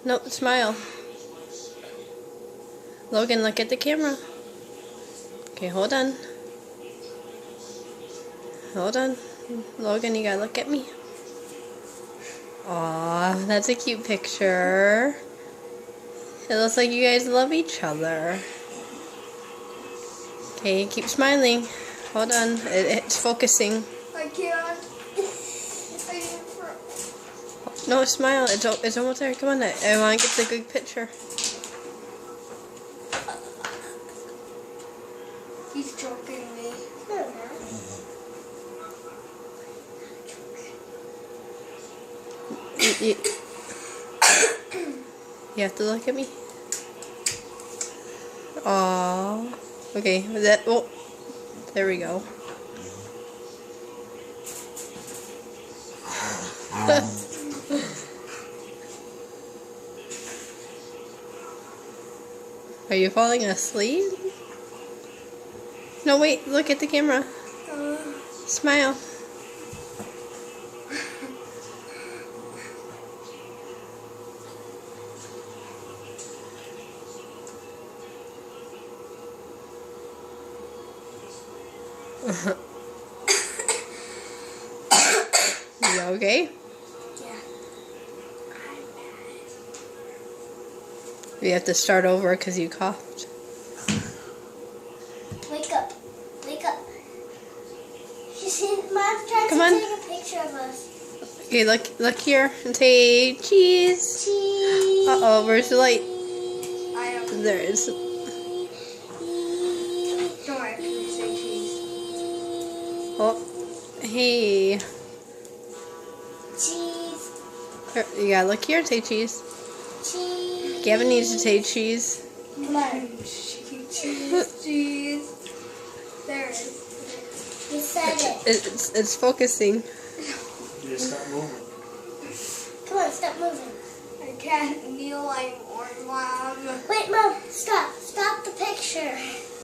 Nope, smile. Logan, look at the camera. Okay, hold on. Hold on. Logan, you gotta look at me. Aw, that's a cute picture. It looks like you guys love each other. Okay, keep smiling. Hold on, it's focusing. I can't. No, smile. It's almost there. Come on, I want to get the good picture. He's joking me. You have to look at me. Aww. Okay, that. Oh, there we go. Are you falling asleep? No, wait, look at the camera. Smile. You okay? Yeah. We have to start over because you coughed. Wake up. Wake up. You see, Mom's trying Come to on. take a picture of us. Okay, look here and say cheese. Cheese. Uh-oh, where's the light? I don't. There it is. Don't worry, you say cheese. Oh, hey. Cheese. You gotta look here and say cheese. Cheese. Gavin needs to say cheese. Come on. Cheese. Cheese. There it is. You said it. It's focusing. You just stop moving. Come on, stop moving. I can't kneel anymore, Mom. Wait, Mom, stop. Stop the picture.